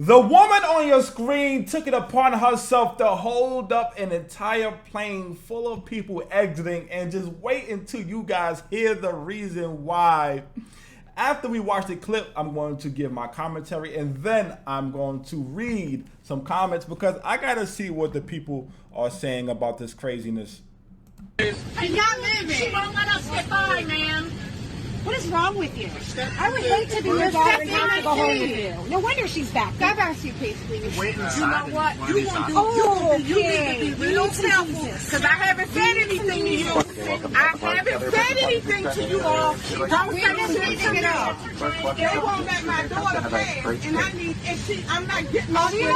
The woman on your screen took it upon herself to hold up an entire plane full of people exiting, and just wait until you guys hear the reason why. After we watch the clip, I'm going to give my commentary, and then I'm going to read some comments because I gotta see what the people are saying about this craziness. She's not moving. She won't let us get by, man. What is wrong with you? I would hate to be your daughter and have to go home with you. No wonder she's back. Grab our suitcase, please. You know what? You want to do, you need to be real careful, because I haven't said anything to you. I haven't said anything to you all. Don't say anything to me. They won't let my daughter pass, and I need, I'm not getting on you.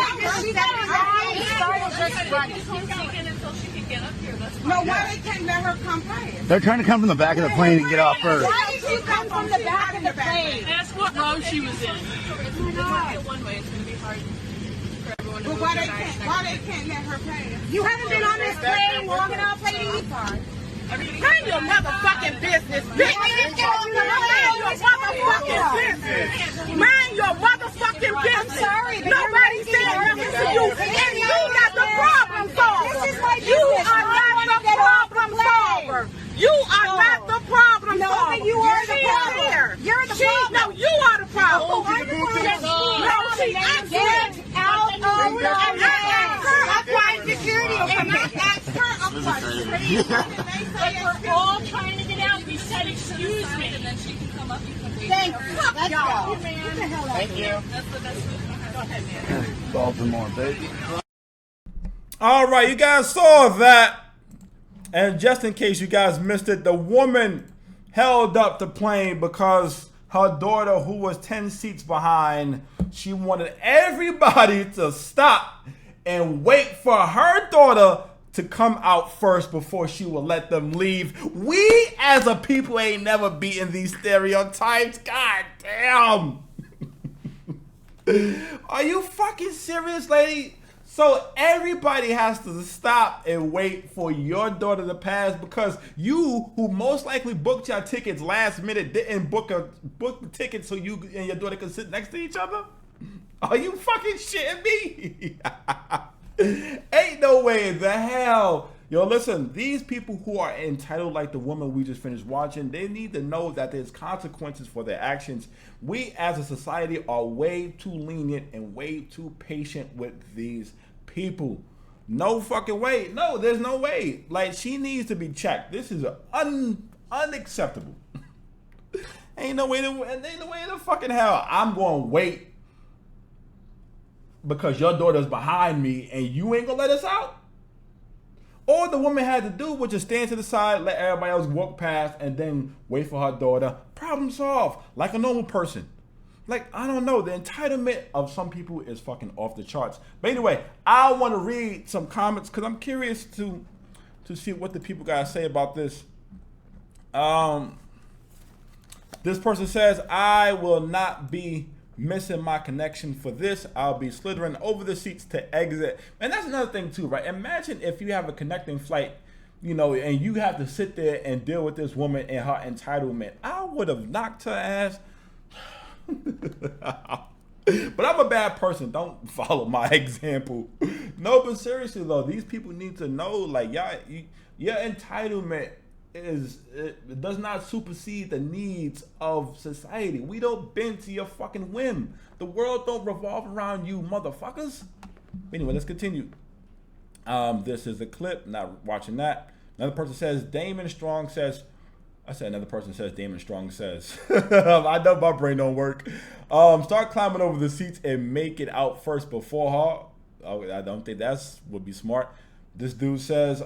No, why they can't let her come pass? They're trying to come from the back of the plane and get off first. Why did you come from the back of the plane? Ask what row she was in. It's going to get one way. It's going to be hard for everyone to But move why their they can't let her pass? You haven't been on this plane long enough, lady? Mind your motherfucking business, bitch. Mind your motherfucking business. Mind your motherfucking business. I'm sorry, but nobody said nothing to you, and you got the problem solver. This is my You business. are not the problem solver. You are not the problem No, solver. but you are the She problem. here. You're the She, problem. no, you are the problem. Oh, I'm the problem. No, she actually. Get out of the And I asked her a question. security. And I asked her a question. But we're all trying to get out. We said, excuse me. And then she can come up. You can wait. Thanks. Let's y'all. go. Get the hell out of here. That's the best way. Go ahead, man. Baltimore, baby. All right, you guys saw that. And just in case you guys missed it, the woman held up the plane because her daughter, who was 10 seats behind, she wanted everybody to stop and wait for her daughter to come out first before she would let them leave. We as a people ain't never beaten these stereotypes. God damn. Are you fucking serious, lady? So everybody has to stop and wait for your daughter to pass because you, who most likely booked your tickets last minute, didn't book the ticket so you and your daughter could sit next to each other? Are you fucking shitting me? Ain't no way in the hell. Yo, listen, these people who are entitled like the woman we just finished watching, they need to know that there's consequences for their actions. We as a society are way too lenient and way too patient with these people. No fucking way. No, there's no way. Like, she needs to be checked. This is unacceptable. Ain't no way to fucking hell I'm going to wait because your daughter's behind me and you ain't gonna let us out. All the woman had to do was just stand to the side, let everybody else walk past, and then wait for her daughter. Problem solved, like a normal person. Like, I don't know, the entitlement of some people is fucking off the charts. But anyway, I want to read some comments because I'm curious to see what the people gotta say about this. This person says, I will not be missing my connection for this. I'll be slithering over the seats to exit. And that's another thing too, right? Imagine if you have a connecting flight, you know, and you have to sit there and deal with this woman and her entitlement. I would have knocked her ass. But I'm a bad person. Don't follow my example. No, but seriously though, these people need to know, like, y'all, your entitlement it does not supersede the needs of society. We don't bend to your fucking whim. The world don't revolve around you, motherfuckers. Anyway, let's continue. This is a clip. Not watching that. Another person says Damon Strong says. I said another person says Damon Strong says. I know my brain don't work. Start climbing over the seats and make it out first before her. Oh, I don't think that's would be smart. This dude says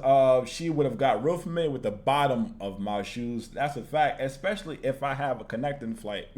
she would have got real familiar with the bottom of my shoes. That's a fact, especially if I have a connecting flight.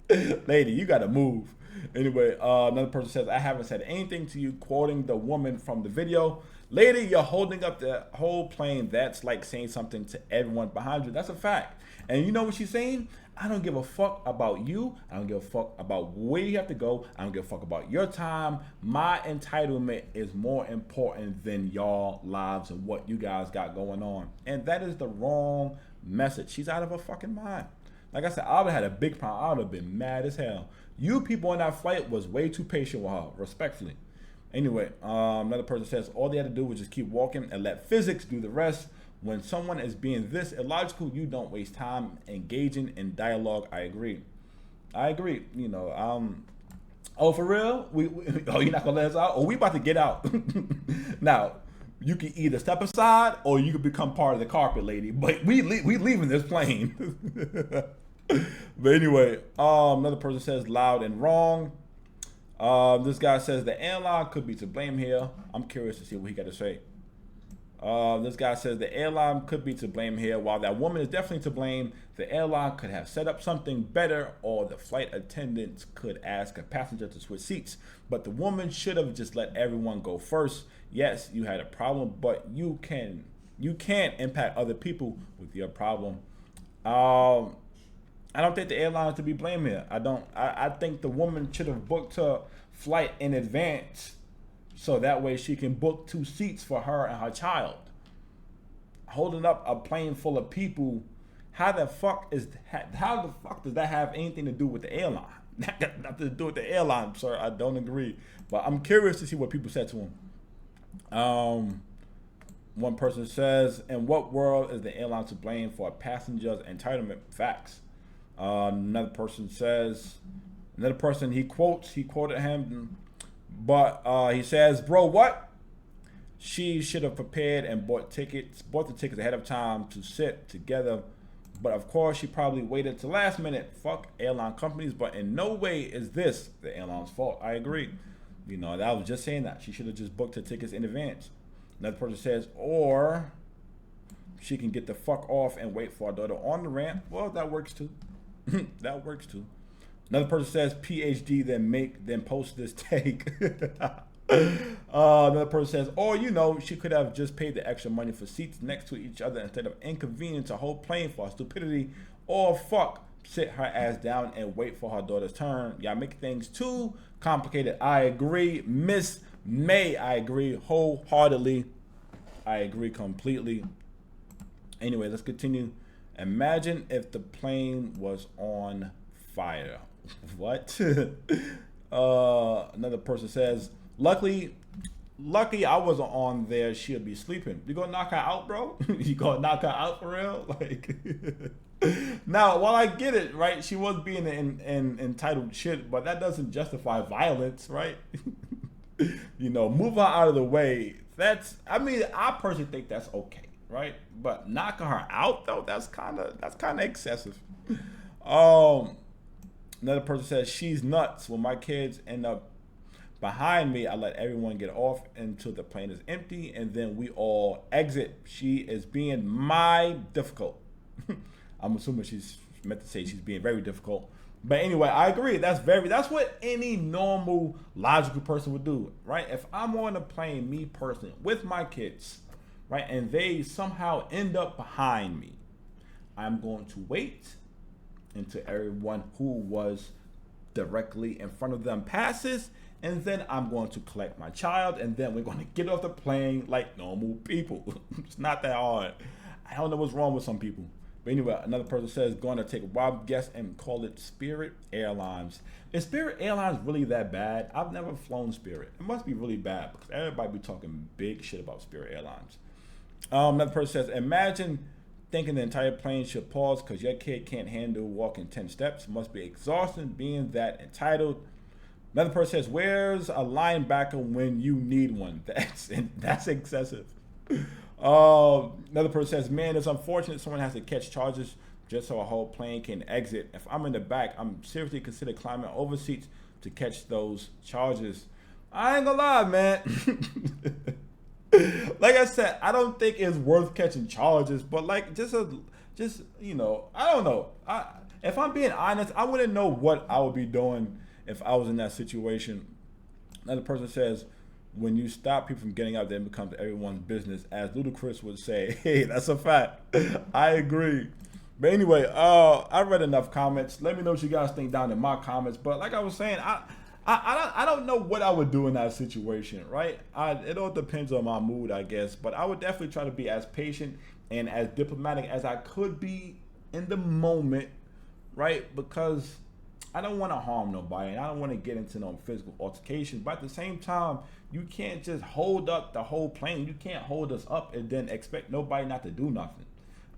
Lady, you gotta move. Anyway, another person says, I haven't said anything to you, quoting the woman from the video. Lady, you're holding up the whole plane. That's like saying something to everyone behind you. That's a fact. And you know what she's saying? I don't give a fuck about you. I don't give a fuck about where you have to go. I don't give a fuck about your time. My entitlement is more important than y'all lives and what you guys got going on. And that is the wrong message. She's out of her fucking mind. Like I said, I would have had a big problem. I would have been mad as hell. You people on that flight was way too patient with her, respectfully. Anyway, another person says, all they had to do was just keep walking and let physics do the rest. When someone is being this illogical, you don't waste time engaging in dialogue. I agree. You know, oh, for real? Oh, you're not gonna let us out? Oh, we about to get out. Now, you can either step aside or you can become part of the carpet, lady. But we leaving this plane. But anyway, another person says loud and wrong. This guy says the airline could be to blame here. I'm curious to see what he got to say. This guy says the airline could be to blame here. While that woman is definitely to blame, the airline could have set up something better, or the flight attendants could ask a passenger to switch seats. But the woman should have just let everyone go first. Yes, you had a problem, but you can't impact other people with your problem. I don't think the airline is to be blamed here. I think the woman should have booked her flight in advance, so that way she can book 2 seats for her and her child. Holding up a plane full of people, how the fuck does that have anything to do with the airline? That got nothing to do with the airline, sir. I don't agree. But I'm curious to see what people said to him. One person says, in what world is the airline to blame for a passenger's entitlement? Facts. Another person he quoted him, but he says, bro, what? She should have prepared and bought the tickets ahead of time to sit together. But of course, she probably waited to last minute. Fuck airline companies, but in no way is this the airline's fault. I agree. You know, I was just saying that. She should have just booked her tickets in advance. Another person says, or she can get the fuck off and wait for her daughter on the ramp. Well, that works too. That works too. Another person says PhD, then post this take. Another person says, or you know, she could have just paid the extra money for seats next to each other instead of inconvenience a whole plane for stupidity. Or fuck, sit her ass down and wait for her daughter's turn. Y'all make things too complicated. I agree, Miss May. I agree wholeheartedly. I agree completely. Anyway, let's continue. Imagine if the plane was on fire. What? Another person says, lucky I wasn't on there. She'll be sleeping. You gonna knock her out, bro? You gonna knock her out for real? Like, now, while I get it, right? She was being an entitled shit, but that doesn't justify violence, right? You know, move her out of the way. I personally think that's okay. Right, but knocking her out though, that's kind of excessive. Another person says she's nuts. When my kids end up behind me, I let everyone get off until the plane is empty, and then we all exit. She is being difficult. I'm assuming she's meant to say she's being very difficult. But anyway, I agree. That's what any normal, logical person would do, right? If I'm on a plane, me personally, with my kids, right, and they somehow end up behind me, I'm going to wait until everyone who was directly in front of them passes, and then I'm going to collect my child, and then we're going to get off the plane like normal people. It's not that hard. I don't know what's wrong with some people. But anyway, another person says, going to take a wild guess and call it Spirit Airlines. Is Spirit Airlines really that bad? I've never flown Spirit. It must be really bad because everybody be talking big shit about Spirit Airlines. Another person says, imagine thinking the entire plane should pause because your kid can't handle walking 10 steps. Must be exhausting being that entitled. Another person says, where's a linebacker when you need one? That's excessive. Another person says, man, it's unfortunate someone has to catch charges just so a whole plane can exit. If I'm in the back, I'm seriously consider climbing over seats to catch those charges. I ain't gonna lie, man. Like I said, I don't think it's worth catching charges, but like just you know, I don't know. If I'm being honest, I wouldn't know what I would be doing if I was in that situation. Another person says, when you stop people from getting out, then it becomes everyone's business. As Ludacris would say, hey, that's a fact. I agree. But anyway, I read enough comments. Let me know what you guys think down in my comments. But like I was saying, I don't know what I would do in that situation, right? It all depends on my mood, I guess. But I would definitely try to be as patient and as diplomatic as I could be in the moment. right? Because I don't want to harm nobody, and I don't want to get into no physical altercation. But at the same time, you can't just hold up the whole plane. You can't hold us up and then expect nobody not to do nothing.